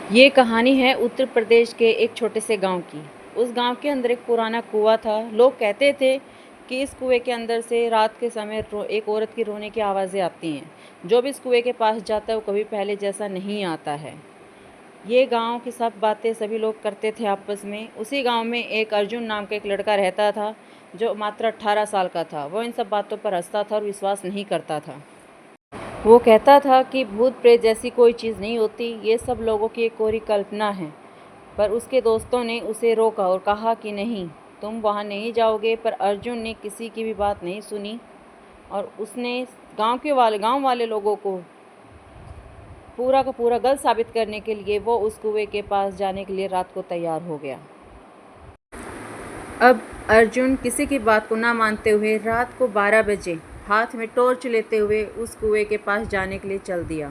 ये कहानी है उत्तर प्रदेश के एक छोटे से गांव की। उस गांव के अंदर एक पुराना कुआं था। लोग कहते थे कि इस कुएं के अंदर से रात के समय एक औरत की रोने की आवाज़ें आती हैं। जो भी इस कुएं के पास जाता है वो कभी पहले जैसा नहीं आता है। ये गांव की सब बातें सभी लोग करते थे आपस में। उसी गांव में एक अर्जुन नाम का एक लड़का रहता था जो मात्र 18 साल का था। वो इन सब बातों पर हंसता था और विश्वास नहीं करता था। वो कहता था कि भूत प्रेत जैसी कोई चीज़ नहीं होती, ये सब लोगों की एक कोरी कल्पना है। पर उसके दोस्तों ने उसे रोका और कहा कि नहीं, तुम वहाँ नहीं जाओगे। पर अर्जुन ने किसी की भी बात नहीं सुनी और उसने गांव वाले लोगों को पूरा का पूरा गलत साबित करने के लिए वो उस कुएं के पास जाने के लिए रात को तैयार हो गया। अब अर्जुन किसी की बात को ना मानते हुए रात को 12 बजे हाथ में टॉर्च लेते हुए उस कुएं के पास जाने के लिए चल दिया।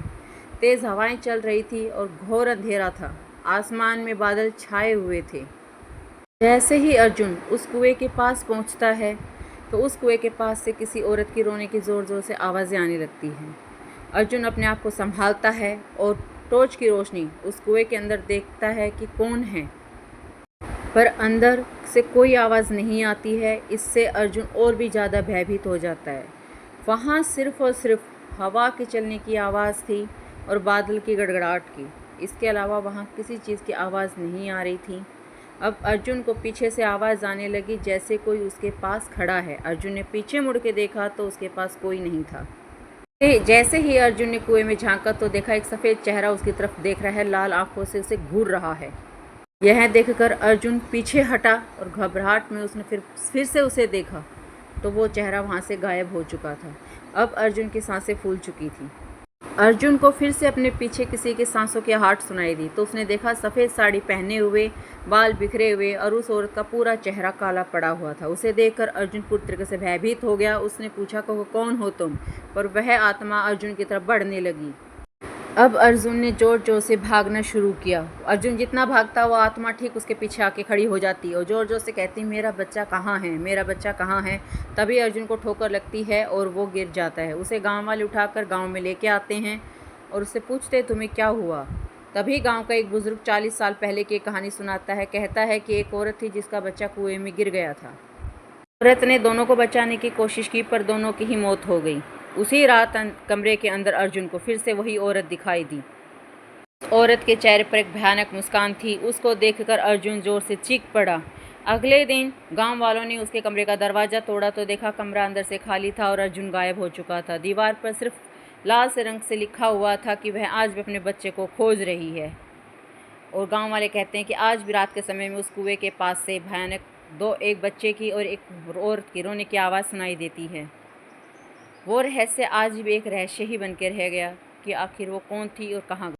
तेज़ हवाएं चल रही थी और घोर अंधेरा था। आसमान में बादल छाए हुए थे। जैसे ही अर्जुन उस कुएं के पास पहुंचता है तो उस कुएं के पास से किसी औरत की रोने की ज़ोर ज़ोर से आवाज़ें आने लगती हैं। अर्जुन अपने आप को संभालता है और टॉर्च की रोशनी उस कुएं के अंदर देखता है कि कौन है, पर अंदर से कोई आवाज़ नहीं आती है। इससे अर्जुन और भी ज़्यादा भयभीत हो जाता है। वहाँ सिर्फ़ और सिर्फ हवा के चलने की आवाज़ थी और बादल की गड़गड़ाहट की। इसके अलावा वहाँ किसी चीज़ की आवाज़ नहीं आ रही थी। अब अर्जुन को पीछे से आवाज़ आने लगी जैसे कोई उसके पास खड़ा है। अर्जुन ने पीछे मुड़ के देखा तो उसके पास कोई नहीं था। जैसे ही अर्जुन ने कुएं में झांका तो देखा एक सफ़ेद चेहरा उसकी तरफ देख रहा है, लाल आंखों से उसे घूर रहा है। यह देखकर अर्जुन पीछे हटा और घबराहट में उसने फिर से उसे देखा तो वो चेहरा वहाँ से गायब हो चुका था। अब अर्जुन की सांसें फूल चुकी थी। अर्जुन को फिर से अपने पीछे किसी के सांसों की आहट सुनाई दी तो उसने देखा सफ़ेद साड़ी पहने हुए, बाल बिखरे हुए और उस औरत का पूरा चेहरा काला पड़ा हुआ था। उसे देखकर अर्जुन पूरी तरीके से भयभीत हो गया। उसने पूछा कि कौन हो तुम, पर वह आत्मा अर्जुन की तरफ बढ़ने लगी। अब अर्जुन ने जोर जोर से भागना शुरू किया। अर्जुन जितना भागता वो आत्मा ठीक उसके पीछे आके खड़ी हो जाती और जोर जोर से कहती, मेरा बच्चा कहाँ है, मेरा बच्चा कहाँ है। तभी अर्जुन को ठोकर लगती है और वो गिर जाता है। उसे गांव वाले उठाकर गांव में लेके आते हैं और उससे पूछते, तुम्हें क्या हुआ। तभी गांव का एक बुजुर्ग 40 साल पहले की कहानी सुनाता है। कहता है कि एक औरत थी जिसका बच्चा कुएं में गिर गया था। औरत ने दोनों को बचाने की कोशिश की पर दोनों की ही मौत हो गई। उसी रात कमरे के अंदर अर्जुन को फिर से वही औरत दिखाई दी। औरत के चेहरे पर एक भयानक मुस्कान थी। उसको देखकर अर्जुन जोर से चीख पड़ा। अगले दिन गांव वालों ने उसके कमरे का दरवाज़ा तोड़ा तो देखा कमरा अंदर से खाली था और अर्जुन गायब हो चुका था। दीवार पर सिर्फ लाल से रंग से लिखा हुआ था कि वह आज भी अपने बच्चे को खोज रही है। और गांव वाले कहते हैं कि आज भी रात के समय में उस कुएं के पास से भयानक एक बच्चे की और एक औरत की रोने की आवाज़ सुनाई देती है। वो रहस्य आज भी एक रहस्य ही बन के रह गया कि आखिर वो कौन थी और कहाँ